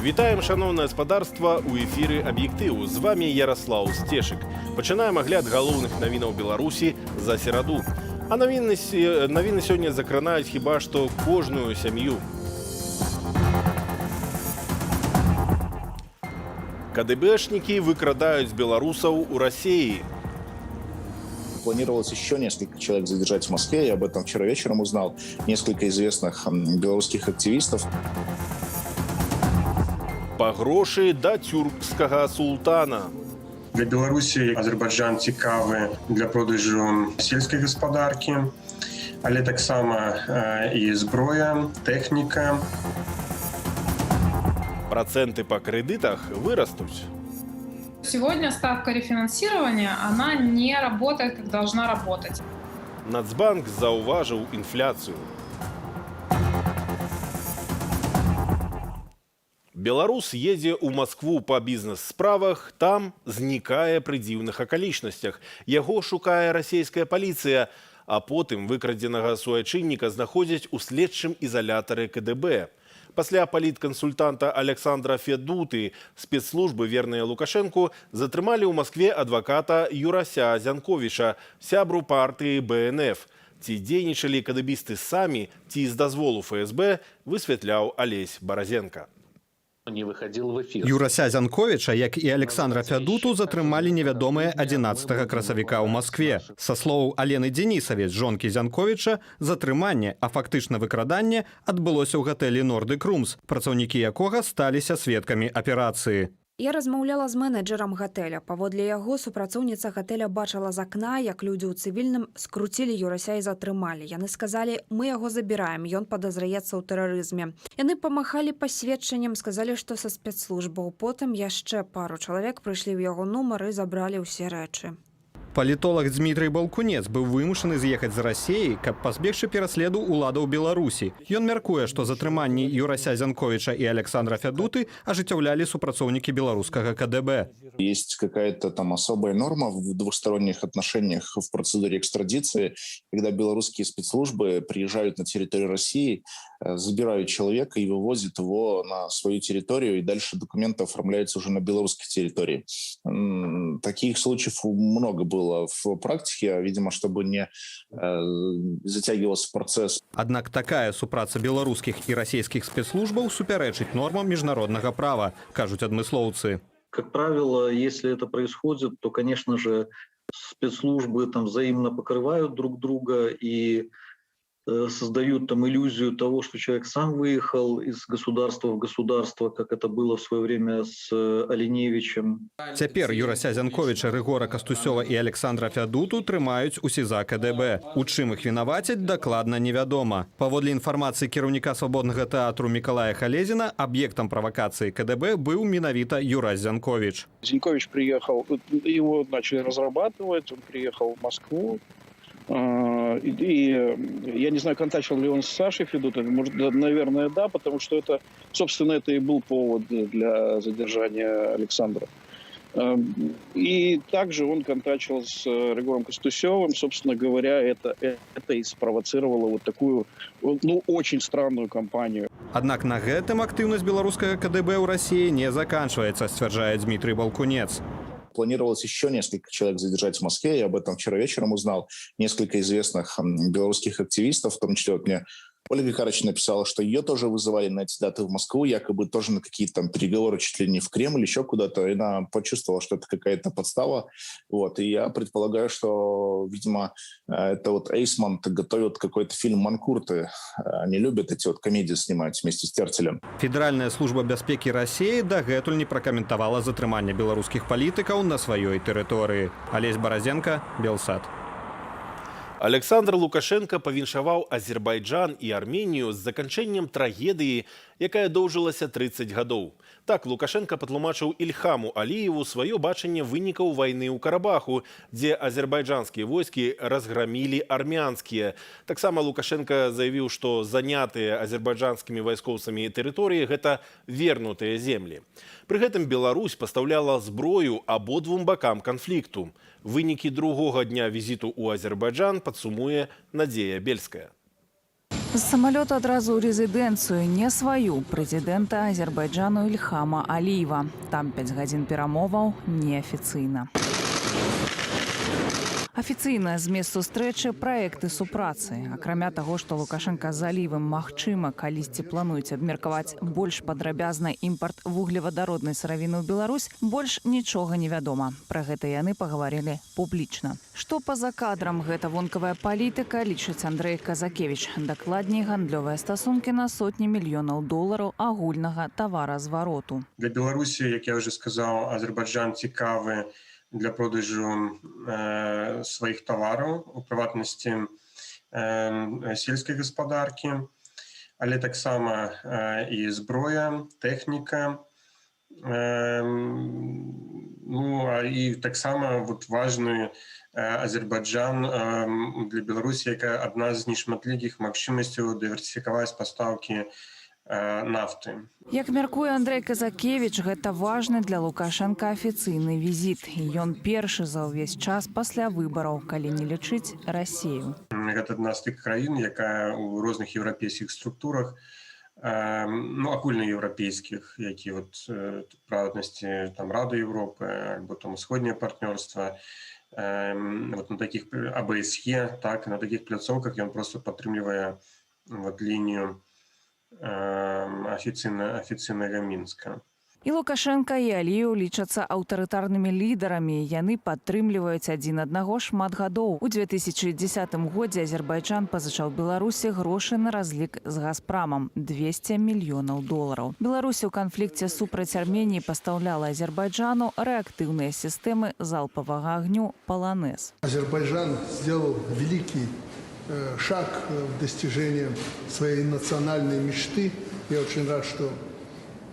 Вітаем, шановне гаспадарства, у эфіры «Аб'ектыў». З вами Ярослав Стешык. Пачынаем агляд галоўных навінаў Беларусі за сераду. А навіны сёння закранаюць хіба што кожную сям'ю. КДБшники выкрадаюць белорусов у России. Планировалось еще несколько человек задержать в Москве. Я об этом вчера вечером узнал. Несколько известных белорусских активистов. Па грошы да тюркскага султана. Для Беларусі Азербайджан цікавы для продажу сельскай гаспадаркі, але таксама і зброя, тэхніка. Проценты по кредитах вырастут. Сегодня ставка рефинансирования, она не работает, как должна работать. Нацбанк зауважил инфляцию. Беларус едзе ў Москву па бізнес-справах, там знікае пры дзіўных акалічнасцях. Яго шукае расійская паліцыя, а потым выкрадзенага суайчынніка знаходзяць у следчым ізалятары КДБ. Пасля паліткансультанта Александра Федуты спецслужбы, верныя Лукашэнку, затрымалі ў Москве адваката Юрася Зянковіча, сябру партыі БНФ. Ці дзейнічалі кадыбісты самі, ці з дазволу ФСБ, высвятляў Алесь Баразенко. Не выходил в эфир. Юрася Зянковіча, як і Александра Фядуту, затрымалі невядомыя 11 красавіка ў Москве. Са слоў Алены Денісавец, жонкі Зянковіча, затрыманне, а фактычна выкраданне адбылося ў гатэлі «Нордык Румс», працаўнікі якога сталіся сведкамі аперацыі. Я размаўляла з менеджерам гатэля. Паводле яго супрацоўніца гатэля бачыла з акна, як людзі ў цывільным скруцілі Юрася і затрымалі. Яны сказалі: мы яго забіраем, ён падазраецца ў тэрарызме. Яны памахалі пасведчаннем, сказалі, што са спецслужбаў. Потым яшчэ пару чалавек прыйшлі ў яго нумар і забралі ўсе рэчы. Палітолог Дмітрый Балкунец быў вымушаны з'ехаць з Расіі, каб пазбегчы пераследу ўладаў Беларусі. Ён мяркуе, што затрыманні Юрася Зянковіча и Александра Фядуты ажыццяўлялі супрацоўнікі беларускага КДБ. Есть какая-то там особая норма в двусторонних отношениях в процедуре экстрадиции, когда белорусские спецслужбы приезжают на территорию России, забирают человека и вывозят его на свою территорию, и дальше документы оформляются уже на белорусской территории. Таких случаев много было в практике, видимо, чтобы не затягивался процесс. Аднак такая супраца беларускіх і расійскіх спецслужбаў супярэчыць нормам міжнароднага права, кажуць адмыслоўцы. Как правило, если это происходит, то, конечно же, спецслужбы там взаимно покрывают друг друга и создают там иллюзию того, что человек сам выехал из государства в государство, как это было в свое время с Оленевичем. Цяпер Юрася Зянковіча, Рыгора Кастусёва і Александра Фядуту трымаюць у СІЗА КДБ. У чым іх вінавацяць, дакладна невядома. Паводле інфармацыі кіраўніка свабоднага тэатру Мікалая Халезіна, аб'ектам правакацыі КДБ быў менавіта Юрась Зянковіч. Зянкович приехал, его начали разрабатывать, он приехал в Москву. И я не знаю, контактировал ли он с Сашей Федутой, может, наверное, да, потому что это, собственно, это и был повод для задержания Александра. И также он контактировал с Рыгором Кастусевым, собственно говоря, это и спровоцировало вот такую, ну, очень странную кампанию. Аднак на гэтым актыўнасць беларускага КДБ ў Расіі не заканчваецца, сцвярджае Дмітрый Балкунец. Планировалось еще несколько человек задержать в Москве. Я об этом вчера вечером узнал. Несколько известных белорусских активистов, в том числе вот мне Ольга Карыч написала, что ее тоже вызывали на эти даты в Москву, якобы тоже на какие-то там переговоры чуть ли не в Кремль, еще куда-то. И она почувствовала, что это какая-то подстава. Вот. И я предполагаю, что, видимо, это вот Эйсмонт готовит какой-то фильм «Манкурты». Они любят эти вот комедии снимать вместе с Терцелем. Федэральная служба бяспекі Расіі дагэтуль не пракаментавала затрыманне беларускіх палітыкаў на сваёй тэрыторыі. Алесь Баразенко, Белсат. Александр Лукашенко павіншаваў Азербайджан і Арменію з заканчэннем трагедыі, якая доўжылася 30 гадоў. Так Лукашенко патлумачыў Ільхаму Аліеву сваё бачанне вынікаў вайны ў Карабаху, дзе азербайджанскія войскі разграмілі армянскія. Таксама Лукашенко заявіў, што занятыя азербайджанскімі вайскоўцамі тэрыторыі – гэта вернутыя землі. Пры гэтым Беларусь пастаўляла зброю абодвум бакам канфлікту. Вынікі другога дня візіту ў Азербайджан падсумуе Надзея Бельская. З самалёта адразу ў рэзідэнцыю, не сваю, прэзідэнта Азербайджану Ільхама Аліева. Там 5 гадзін перамоваў неафіцыйна. Афіцыйна змест сустрэчы праекты супрацы. Акрамя таго, што Лукашенка з Аліевым магчыма калісьці плануюць абмеркаваць больш падрабязны імпарт вуглевадароднай сыравіны ў Беларусь, больш нічога не вядома. Пра гэта яны пагаварылі публічна. Што па-за кадрам гэта вонкавая палітыка, лічыць Андрэй Казакевіч. Дакладней, гандлёвыя стасункі на сотні мільёнаў долараў агульнага таваразвароту. Для Беларусі, як я вже сказав, Азербайджан цікавы для продажу своих товаров, у приватности сельской господарки, але так само и зброя, техника, и так само вот важный Азербайджан для Беларуси, яка одна з нешматлікіх магчымасцяў дыверсіфікаваць пастаўкі нафты. Як мяркуе Андрэй Казакевіч, гэта важны для Лукашенка афіцыйны візіт. І ён першы за ўвесь час пасля выбараў, калі не лічыць Расію. Гэта адна з тых краін, якая ў розных еўрапейскіх структурах, агульнаеўрапейскіх, які вот праваднасці там Рады Европы альбо там усходняе партнёрства, вот на таких АБСЕ, так, на таких пляцоўках ён просто падтрымлівае вот лінію афіцыйнага Мінска. І Лукашенка, і Аліеў лічацца аўтарытарнымі лідарамі. Яны падтрымліваюць адзін аднаго шмат гадоў. У 2010 годзе Азербайджан пазычаў Беларусі грошы на разлік з Газпрамам – 200 мільёнаў долараў. Беларусь у канфлікце супраць Арменіі пастаўляла Азербайджану рэактыўныя сістэмы залпавага агню «Полонез». Азербайджан сделал великий шаг в достижение своей национальной мечты. Я очень рад, что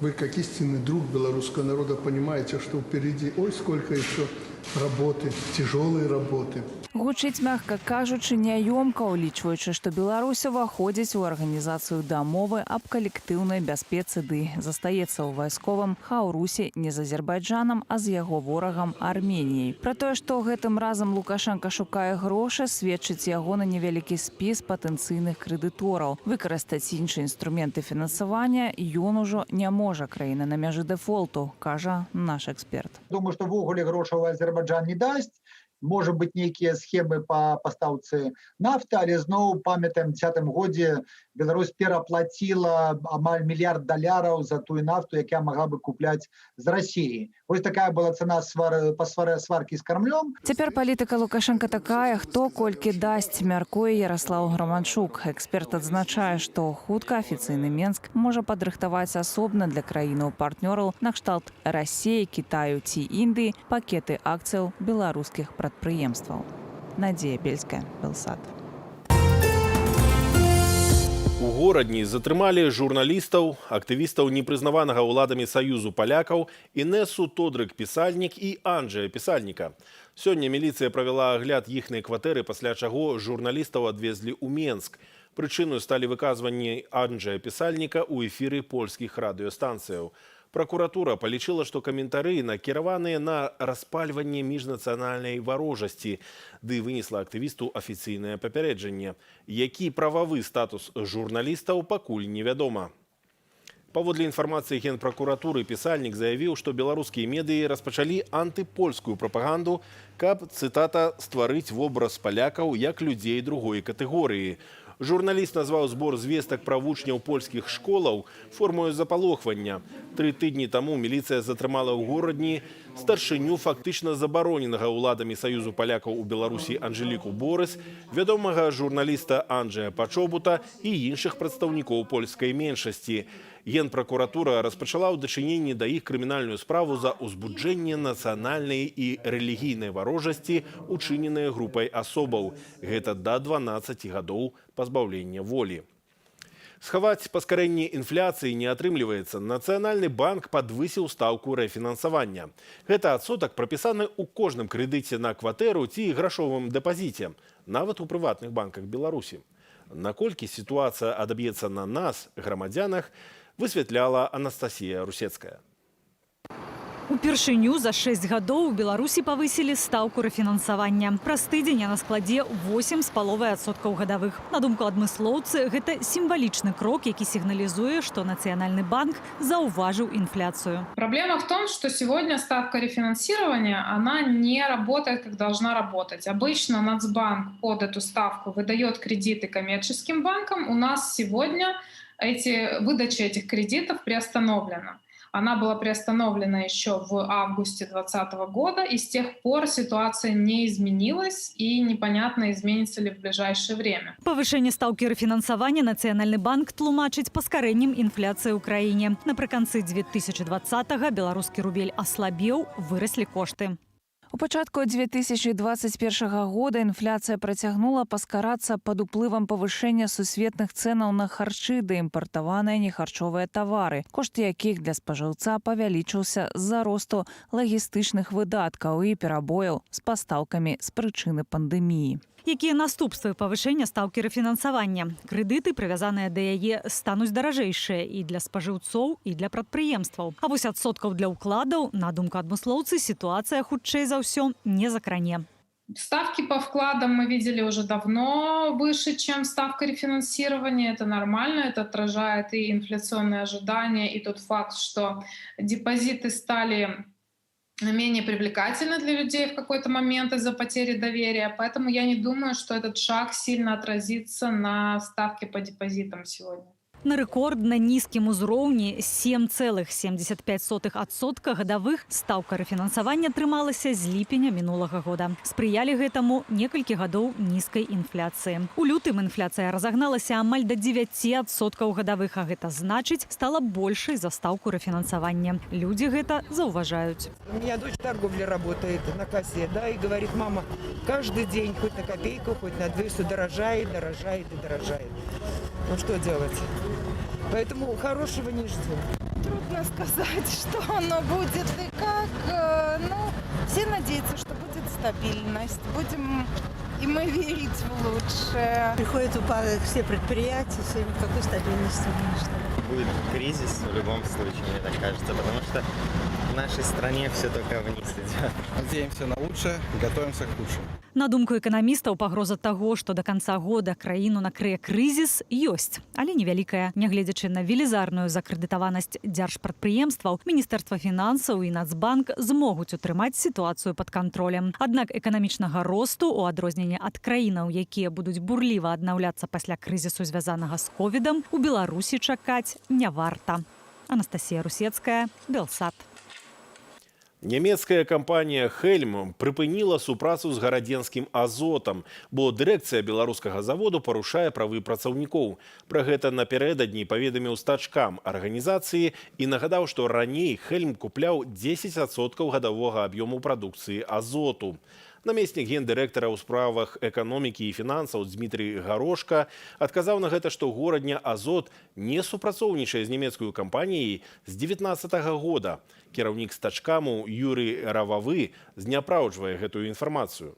вы, как истинный друг белорусского народа, понимаете, что впереди сколько еще работы, тяжелой работы. Гучыць, мягка кажучы, няёмка, улічваючы, што Беларусь уваходзіць у арганізацыю дамовы аб калектыўнай бяспецы, ды застаецца ў вайсковым хаўрусе не з Азербайджанам, а з яго ворагам Арменіяй. Пра тое, што гэтым разам Лукашенка шукае грошы, сведчыць яго на невялікі спіс патэнцыйных крэдытораў. Выкарыстаць іншыя інструменты фінансавання ён ужо не можа, краіна на мяжы дэфолту, кажа наш эксперт. Думаю, што ввогуле грошаў Азербайджан не дасць. Может быть, нейкія схемы по пастаўцы нафты, але зноў памятаем, у 2010 годзе Беларусь пераплатила амаль $1 мільярд за тую нафту, якая могла бы купляць з Расіі. Вось такая была цена сваркі з Крамлём. Цяпер палітыка Лукашенка такая, хто колькі дасць, мяркуе Ярослаў Граманчук. Эксперт адзначае, што хутка афіцыйны Менск можа падрыхтаваць асобна для краінаў-партнёраў накшталт Расіі, Кітаю ці Індыі пакеты акцыяў беларускіх прадпрыемстваў. Надзея Бельская, Белсат. У горадні затрымалі журналістаў, актывістаў непрызнаванага ўладамі Саюзу палякаў Інесу Тодрык-Пісальнік і Анджэя Пісальніка. Сёння міліцыя правяла агляд іхнай кватэры, пасля чаго журналістаў адвезлі ў Менск. Прычыною сталі выказванні Анджэя Пісальніка ў эфіры польскіх радыёстанцыяў. Пракуратура палічыла, што каментары накіраваныя на распальванне міжнацыянальнай варожасці, ды вынесла актывісту афіцыйнае папярэджанне. Які прававы статус журналістаў, пакуль невядома. Паводле інфармацыі Генпракуратуры, Пісальнік заявіў, што беларускія медыі распачалі антыпольскую прапаганду, каб, цытата, стварыць вобраз палякаў як людзей другой катэгорыі. Журналіст назваў збор звестак пра вучняў польскіх школаў формою запалохвання. 3 тыдні таму міліцыя затрымала ў горадні старшыню фактычна забароненага ўладамі Саюзу палякаў у Беларусі Анжэліку Борыс, вядомага журналіста Анджэя Пачобута і іншых прадстаўнікоў польскай меншасці. Генпракуратура распачала ў дачыненні да іх крымінальную справу за ўзбуджэнне нацыянальнай і рэлігійнай варожасці, учыненыя групай асобаў. Гэта да 12 гадоў пазбаўлення волі. Схаваць паскарэнне інфляцыі не атрымліваецца. Нацыянальны банк падвысіў стаўку рэфінансавання. Гэта адсотак прапісаны ў кожным крэдыце на кватэру ці грашовым дэпазіце, нават у прыватных банках Беларусі. Наколькі сітуацыя адаб'ецца на нас, грамадзянах, высвятляла Анастасія Русецкая. Упершыню за 6 гадоў у Беларусі павысілі стаўку рэфінансавання. Праз тыдзень на складзе 8,5% гадавых. На думку адмыслоўцы, гэта сімвалічны крок, які сігналізуе, што Нацыянальны банк заўважыў инфляцию. Проблема в том, что сегодня ставка рефинансирования, она не работает, как должна работать. Обычно Нацбанк под эту ставку выдает кредиты коммерческим банкам. У нас сегодня выдача этих кредитов приостановлена. Она была приостановлена еще в августе 2020 года, и с тех пор ситуация не изменилась, и непонятно, изменится ли в ближайшее время. Павышэнне стаўкі рэфінансавання Нацыянальны банк тлумачыць паскарэннем інфляцыі ў краіне. Напрыканцы 2020-го беларускі рубель аслабеў, выраслі кошты. У пачатку 2021 года інфляцыя працягнула паскарацца пад уплывам павышэння сусветных цэнаў на харчы ды імпартаваныя нехарчовыя тавары, кошт якіх для спажыўца павялічыўся з-за росту лагістычных выдаткаў і перабояў з пастаўкамі з прычыны пандэміі. Якія наступствы павышэння стаўкі рэфінансавання? Крэдыты, прывязаныя да яе, стануць даражэйшыя і для спажыўцоў, і для прадпрыемстваў. А вось адсоткаў для ўкладаў, на думку адмыслоўцы, ситуация хутчэй за ўсё не закране. Ставки по вкладам мы видели уже давно выше, чем ставка рефинансирования. Это нормально, это отражает и инфляционные ожидания, и тот факт, что депозиты стали менее привлекательны для людей в какой-то момент из-за потери доверия. Поэтому я не думаю, что этот шаг сильно отразится на ставке по депозитам сегодня. На рэкордна нізкім узроўні 7,75% гадавых стаўка рэфінансавання трымалася з ліпеня мінулага года. Спрыялі гэтаму некалькі гадоў нізкай інфляцыі. У лютым інфляцыя разагналася амаль да 9% гадавых, а гэта значыць, стала большай за стаўку рэфінансавання. Людзі гэта заўважаюць. У меня дочь в торговле работает на кассе, да, и говорит: мама, каждый день хоть на копейку, хоть на 2 все дорожает, дорожает и дорожает. Ну что делать? Поэтому хорошего не ждем. Трудно сказать, что оно будет и как. Все надеются, что будет стабильность. Будем и мы верить в лучшее. Приходит упадок все предприятия, какой стабильности конечно. Будет кризис в любом случае, мне так кажется, потому что в нашей стране все только вниз идет. Надеемся на лучшее, готовимся к худшему. На думку эканамістаў, пагроза таго, што да канца года краіну накрые крызіс, ёсць, але невялікая. Нягледзячы на велізарную закрэдытаванасць дзяржпрадпрыемстваў, Міністэрства фінансаў і Нацбанк змогуць утрымаць сітуацыю пад кантролем. Аднак эканамічнага росту, у адрозненне ад краінаў, якія будуць бурліва аднаўляцца пасля крызісу, звязанага з ковідам, у Беларусі чакаць не варта. Анастасія Русецкая, Белсат. Нямецкая кампанія «Хельм» прыпыніла супрацу з гарадзенскім азотам, бо дырэкцыя беларускага заводу парушае правы працаўнікоў. Пра гэта напярэдадні паведаміў стачкам арганізацыі і нагадаў, што раней «Хельм» купляў 10% гадавога аб'ёму прадукцыі азоту. Намеснік гендырэктара ў справах эканомікі і фінансаў Дмітрий Горошка адказаў на гэта, што горадня «Азот» не супрацоўнічае з нямецкую кампаніяй з 2019 года. Кіраўнік стачкаму Юрый Рававы зняпраўджвае гэтую інфармацыю.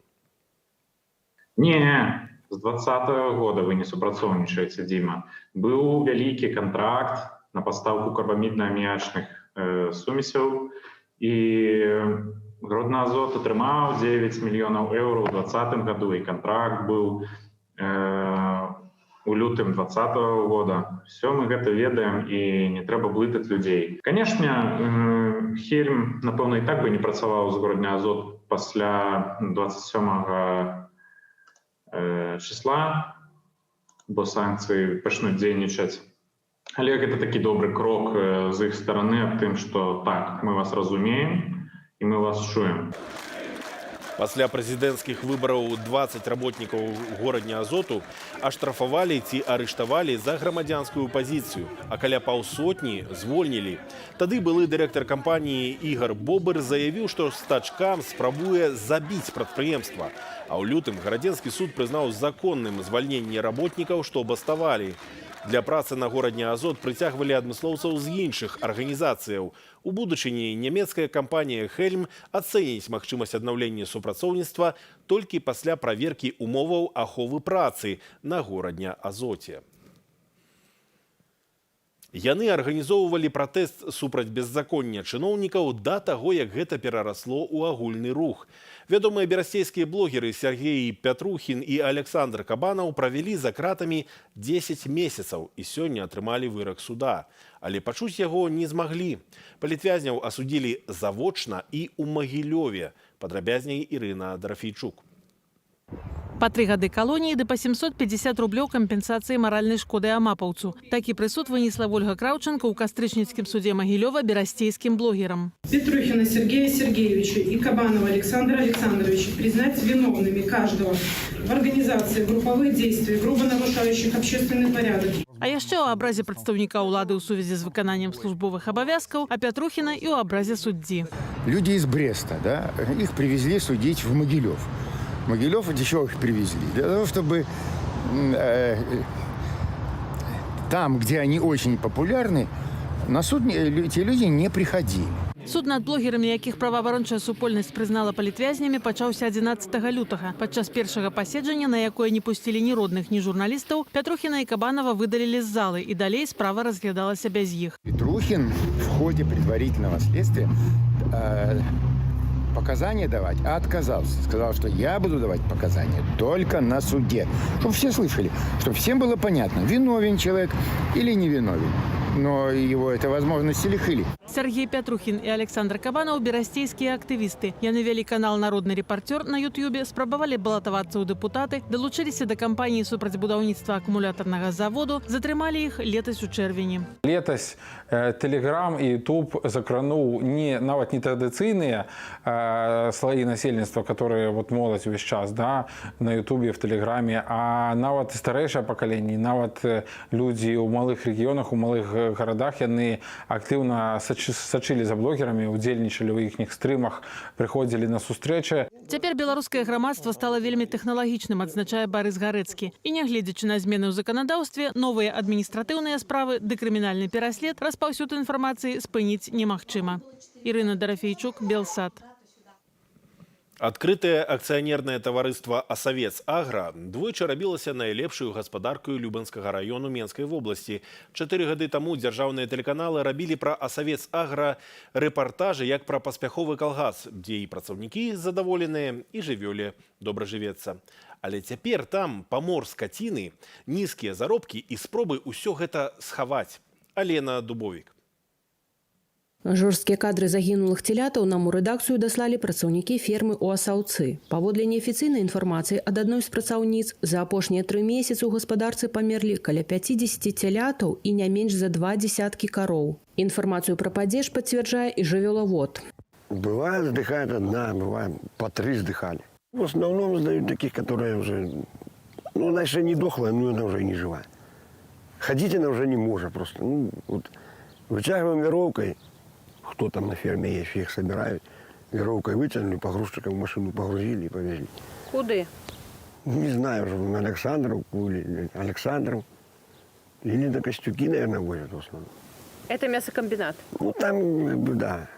Не, з 2020 года вы не супрацоўнічаеце, Дима. Быў вялікі кантракт на пастаўку карбамідна-аміячных сумесяў, і Гродны азот атрымаў 9 мільёнаў еўро ў 2020 году, і кантракт быў у лютым 2020 года. Все мы гэта ведаем, і не трэба блытаць людзей. Конечно, Хельм, напэўна, і так бы не працаваў з Гродня азот пасля 27 числа, бо санкцыі пачнуць дзейнічаць. Але гэта такі добры крок з іх стараны аб тым, што так, мы вас разумеем, и мы вас чуем. Пасля прэзідэнцкіх выбараў 20 работнікаў горадня азоту аштрафавалі ці арыштавалі за грамадзянскую пазіцыю, а каля паўсотні звольнілі. Тады былы дырэктар кампаніі Ігор Бобыр заявіў, што стачкам спрабуе забіць прадпрыемства. А ў лютым гарадзенскі суд прызнаў законным звальненне работнікаў, што баставалі. Для працы на горадня азот прыцягвалі адмыслоўцаў з іншых арганізацыяў. У будучыні нямецкая кампанія «Хельм» ацэніць магчымасць аднаўлення супрацоўніцтва толькі пасля праверкі умоваў аховы працы на горадня азоце. Яны арганізоўвалі пратэст супраць беззаконня чыноўнікаў да таго, як гэта перарасло ў агульны рух. Вядомыя берасцейскія блогеры Сергей Пятрухін і Александр Кабанаў правялі за кратамі 10 месяцаў і сёння атрымалі вырак суда. Але пачуць яго не змаглі. Палітвязняў асудзілі завочна і ў Магілёве. Падрабязней Ірына Дорофейчук. Па 3 гады калоніі ды па 750 рублёў кампенсацыі маральнай шкоды амапаўцу. Такі прысуд вынесла Вольга Краўченко ў кастрычніцкім суде Магілёва берасцейскім блогерам. Петрухина Сергея Сергеевича и Кабанова Александра Александровича признать виновными каждого в организации групповых действий, грубо нарушающих общественный порядок. А яшчэ ў абразе прадстаўніка ўлады ў сувязі з выкананнем службовых абавязкаў, а Пятрухіна і ў абразе суддзі. Люди из Бреста, да, их привезли судить в Могилев. Могилев, для чего их привезли? Для того, чтобы там, где они очень популярны, на суд эти люди не приходили. Суд над блогерамі, якіх праваабарончая супольнасць прызнала палітвязнямі, пачаўся 11 лютага. Падчас першага паседжання, на якое не пусцілі ні родных, ні журналістаў, Пятрухіна і Кабанова выдалілі з залы, і далей справа разглядалася без іх. Петрухин в ходе предварительного следствия показания давать отказался. Сказал, что я буду давать показания только на суде. Чтобы все слышали, чтобы всем было понятно, виновен человек или не виновен. Но его эта возможность лишили. Сергей Пятрухін і Александр Кабанаў – берасцейскія актывісты. Яны вялі канал «Народны рэпартёр» на Ютубе, спрабавалі балатавацца ў дэпутаты, далучыліся да кампаніі супраць будаўніцтва акумулятарнага заводу, затрымалі іх летась у чэрвені. Летась Телеграм і Ютуб закрануў нават не традыцыйныя слоі насельніцтва, которые моладзь увесь час на Ютубе, в Телеграме, а нават старэйшае пакаленне, нават людзі ў малых рэгіёнах, у малых гарадах, яны актыўна сачылі за блогерамі, удзельнічалі ў іхніх стрымах, прыходзілі на сустрэчы. Цяпер беларускае грамадства стала вельмі тэхналагічным, адзначае Барыс Гарэцкі. І нягледзячы на змены ў заканадаўстве, новыя адміністратыўныя справы ды крымінальны пераслед распаўсюд інфармацыі спыніць немагчыма. Ірына Дорофейчук, Белсат. Адкрытае акцыянернае таварыства «Асавец Агра» двойчы рабілася найлепшую гаспадаркаю Любанскага раёну Менскай вобласці. 4 гады таму дзяржаўныя тэлеканалы рабілі пра «Асавец Агра» рэпартажы як пра паспяховы калгас, дзе і працаўнікі задаволеныя, і жывёле добра жывецца. Але цяпер там памор скаціны, нізкія заробкі і спробы ўсё гэта схаваць. Алена Дубовік. Жорсткія кадры загінулых целятаў нам у рэдакцыю даслалі працаўнікі фермы ў Асаўцы. Паводле неафіцыйнай інфармацыі ад адной з працаўніц, за апошнія 3 месяцы ў гаспадарцы памерлі каля 50 целятаў і не менш за 2 десяткі кароў. Інфармацыю пра падзеж пацвярджае і жывёлавод. Бывает, сдыхает одна, бывает по 3 сдыхали. В основном сдают таких, которые уже, она еще не дохлая, но она уже не живая. Ходить она уже не может просто. Вытягиваем веревкой. Кто там на ферме есть, их собирают. Веровкой вытянули, погрузчиком в машину погрузили и повезли. Куды? Не знаю, уже на Александровку или Александров. Или на Костюки, наверное, возят в основном. Это мясокомбинат? Там, да.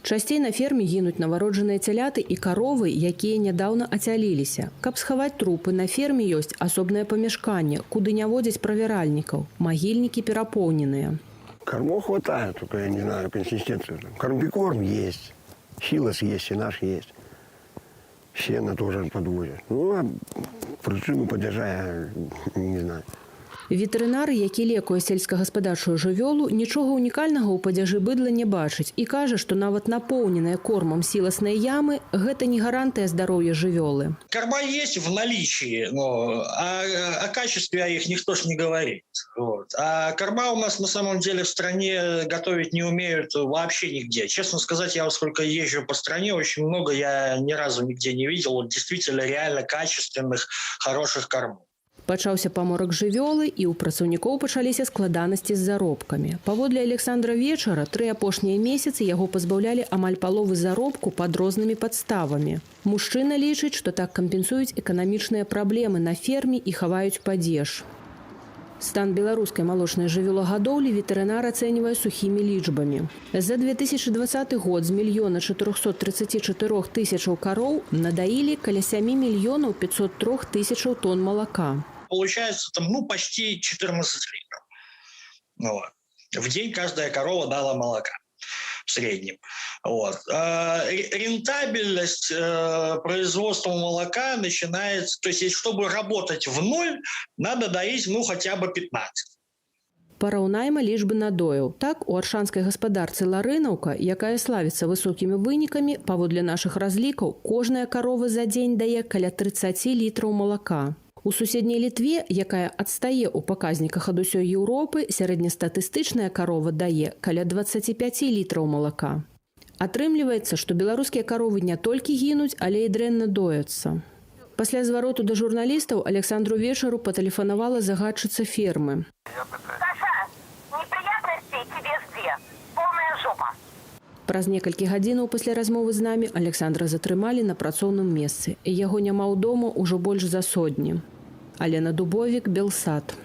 Часцей на ферме гінуць нованароджаныя цяляты і каровы, якія нядаўна ацяліліся. Каб схаваць трупы, на ферме ёсць асобнае памяшканне, куды не водзяць правяральнікаў. Магільнікі перапоўненыя. Кормов хватает, только я не знаю консистенцию. Комбикорм есть, силос есть, и наш есть. Сено тоже подвозят. А причину поддержая, не знаю. Ветэрынары, які лекуе сельскагаспадарчую жывёлу, нічога ўнікальнага ў падзяжы быдла не бачыць і кажа, што нават напоўненыя кормам сіласныя ямы – гэта не гарантыя здароўя жывёлы. Корма есть в наличии, но о качестве их никто ж не говорит. А корма у нас на самом деле в стране готовить не умеют вообще нигде. Честно сказать, я сколько езжу по стране, очень много я ни разу нигде не видел действительно реально качественных, хороших кормов. Пачаўся паморак жывёлы, і ў працаўнікоў пачаліся складанасці з заробкамі. Паводле Александра Вечара, 3 апошнія месяцы яго пазбаўлялі амаль паловы заробку пад рознымі падставамі. Мужчына лічыць, што так кампенсуюць эканамічныя праблемы на ферме і хаваюць падзеж. Стан беларускай малочнай жывёлагадоўлі ветэрынар ацэньвае сухімі лічбамі. За 2020 год з 1 434 000 кароў надаілі каля 7 503 000 тонн малака. Получается там, почти 14 литров. В день каждая корова дала молока в среднем. Вот. Рентабельность производства молока начинается, то есть чтобы работать в ноль, надо доить хотя бы 15. Параўнайма лічбы надояў. Так, у аршанскай гаспадарцы Ларынаўка, якая славіцца высокімі вынікамі, паводле нашых разлікаў, кожная карова за дзень дае каля 30 літраў малака. У суседняй Літве, якая адстае ў паказніках ад усёй Еўропы, сярэднестатыстычная карова дае каля 25 літраў малака. Атрымліваецца, што беларускія каровы не толькі гінуць, але і дрэнна дояцца. Пасля звароту да журналістаў Александру Вечару патэлефанавала загадчыца фермы. Праз некалькі гадзінаў пасля размовы з намі Александра затрымалі на працоўным месцы. І яго няма ў дому ўжо больш за сотні. Алена Дубовік, Белсад.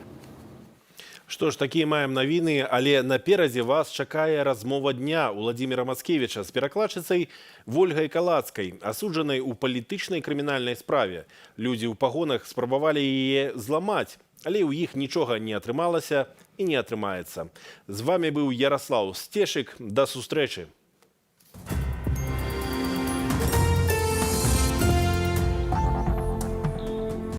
Што ж, такія маем навіны, але наперадзе вас чакае размова дня Уладзіміра Мацкевіча з перакладчыцай Вольгай Калацкай, асуджанай у палітычнай крымінальнай справе. Людзі ў пагонах спрабавалі яе зламаць, але ў іх нічога не атрымалася і не атрымаецца. З вами быў Ярослаў Сцешык. Да сустрэчы.